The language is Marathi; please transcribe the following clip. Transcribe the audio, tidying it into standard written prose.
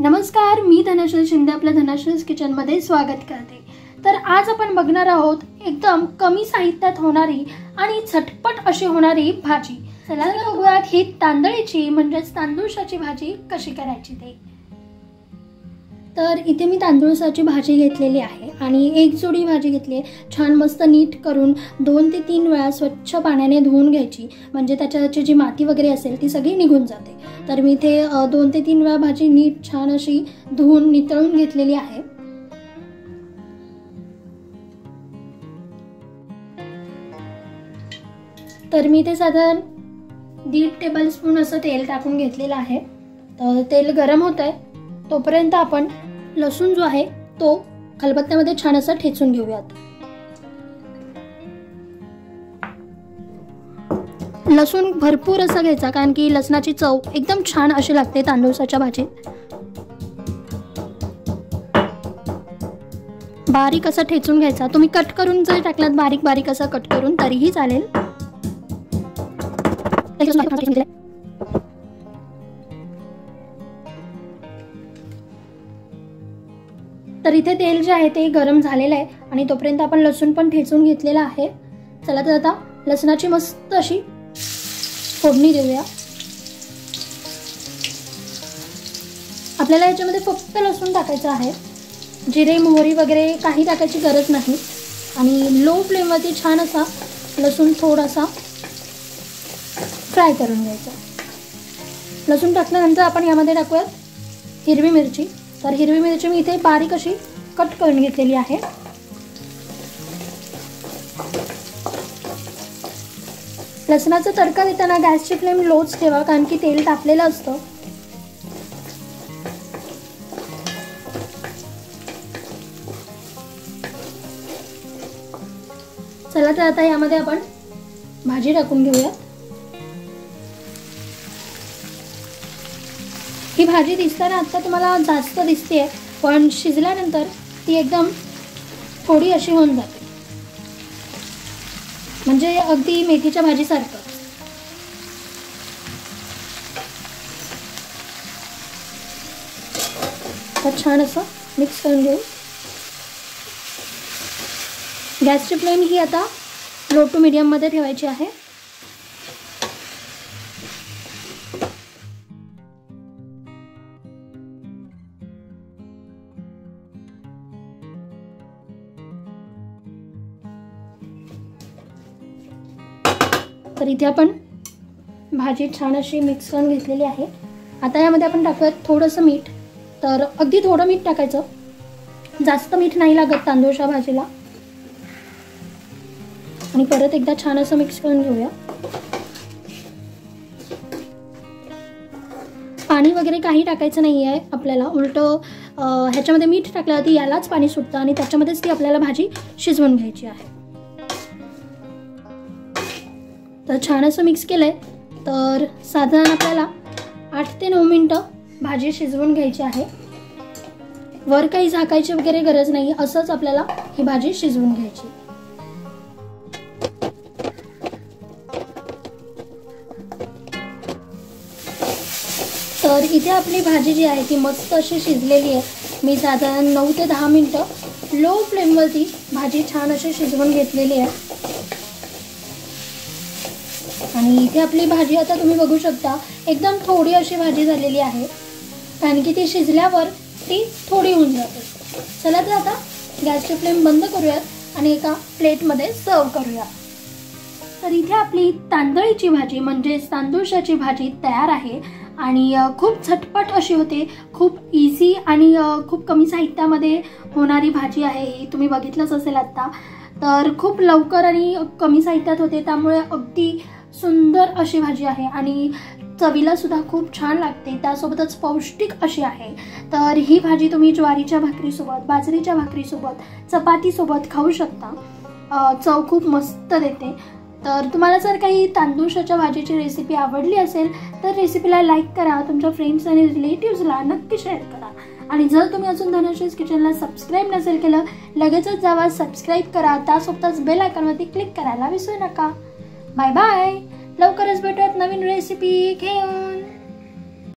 नमस्कार, मी धनश्री शिंदे आपल्या धनश्रीज किचनमध्ये स्वागत करते। तर आज आपण बघणार आहोत एकदम कमी साहित्यात होणारी आणि झटपट अशी होणारी भाजी। चला तर बघूयात ही तांदळीची म्हणजेच तांदूळाची भाजी कशी करायची ते। तर इथे मी तांदूळाची भाजी घेतलेली आहे आणि एक जोडी भाजी घेतली आहे। छान मस्त नीट करून 2 ते 3 वेळा स्वच्छ पाण्याने धुवून घ्यायची, म्हणजे त्याच्याची जी माती वगैरे असेल ती सगळी निघून जाते। तर मी इथे 2 ते 3 वेळा भाजी नीट छान अशी धुवून नितळून घेतलेली आहे। तर मी इथे साधारण 1.5 टेबलस्पून असं तेल टाकून घेतलेलं आहे। तर तेल गरम होत आहे तोपर्यंत आपण लसूण जो आहे तो खलबत्त्यामध्ये छान असं ठेचून घेऊयात। लसूण भरपूर असा घ्यायचा, कारण की लसणाची चव एकदम छान अशी लागते तांदूळाच्या भाजीत। बारीक असा ठेचून घ्यायचा, तुम्ही कट करून जर टाकलात बारीक बारीक असा कट करून तरीही चालेल। तर इथे तेल जे आहे ते गरम झालेलं आहे आणि तोपर्यंत आपण लसूण पण ठेचून घेतलेला आहे। चला तर आता लसणाची मस्त अशी फोडणी देऊया। आपल्याला याच्यामध्ये फक्त लसूण टाकायचं आहे, जिरे मोहरी वगैरे काही टाकायची गरज नाही। आणि लो फ्लेमवरती छान असा लसूण थोडासा फ्राय करून घ्यायचा। लसूण टाकल्यानंतर आपण यामध्ये टाकूयात हिरवी मिरची। तर हिरवी मिरची मी इथे बारीक अशी कट करून घेतलेली आहे। लसणाचा तडका देताना गॅसची फ्लेम लोच ठेवा, कारण की तेल तापलेलं असतं। चला तर आता यामध्ये आपण भाजी टाकून घेऊया। ही भाजी दिसताना आता तुम्हाला जास्त दिसते, पण शिजल्यानंतर ती एकदम थोडी अशी होऊन जाते, म्हणजे अगदी मेथीच्या भाजीसारखं। तर छान असं मिक्स करून घेऊ। गॅसची फ्लेम ही आता लो टू मीडियम मध्ये ठेवायची आहे। तर इथे आपण भाजी छान अशी मिक्स करून घेतलेली आहे। आता यामध्ये आपण टाकूयात थोडंसं मीठ। तर अगदी थोडं मीठ टाकायचं, जास्त मीठ नाही लागत तांदूळच्या भाजीला। आणि परत एकदा छान असं मिक्स करून घेऊया। पाणी वगैरे काही टाकायचं नाही आहे आपल्याला, उलट ह्याच्यामध्ये मीठ टाकल्यावरती यालाच पाणी सुटतं आणि त्याच्यामध्येच ती आपल्याला भाजी शिजवून घ्यायची आहे। तर छान असं मिक्स केलंय। तर साधारण आपल्याला 8 ते 9 मिनिटं भाजी शिजवून घ्यायची आहे। वर काही झाकायची वगैरे गरज नाही, असंच आपल्याला ही भाजी शिजवून घ्यायची। तर इथे आपली भाजी जी आहे ती मस्त अशी शिजलेली आहे। मी साधारण 9 ते 10 मिनिटं लो फ्लेमवरती भाजी छान अशी शिजवून घेतलेली आहे। आणि इथे आपली भाजी आता तुम्ही बघू शकता एकदम थोडी अशी भाजी झालेली आहे, कारण की ती शिजल्यावर ती थोडी होऊन जाते। चला तर आता गॅसची फ्लेम बंद करूयात आणि एका प्लेटमध्ये सर्व करूया। तर इथे आपली तांदळीची भाजी म्हणजेच तांदूळाची भाजी तयार आहे आणि खूप झटपट अशी होते, खूप इझी आणि खूप कमी साहित्यामध्ये होणारी भाजी आहे ही। तुम्ही बघितलंच असेल आता। तर खूप लवकर आणि कमी साहित्यात होते, त्यामुळे अगदी सुंदर अशी भाजी आहे आणि चवीला सुद्धा खूप छान लागते, त्यासोबतच पौष्टिक अशी आहे। तर ही भाजी तुम्ही ज्वारीच्या भाकरीसोबत, बाजरीच्या भाकरीसोबत, चपातीसोबत खाऊ शकता। चव खूप मस्त देते। तर तुम्हाला जर काही तांदूळाच्या भाजीची रेसिपी आवडली असेल तर रेसिपीला लाईक करा, तुमच्या फ्रेंड्स आणि रिलेटिव्सला नक्की शेअर करा। आणि जर तुम्ही अजून धनश्रीज किचनला सबस्क्राईब नसेल केलं, लगेचच जावा सबस्क्राईब करा, त्यासोबतच बेल आयकॉनवरती क्लिक करायला विसरू नका। बाय बाय, लवकरच भेटूयात नवीन रेसिपी घेऊन।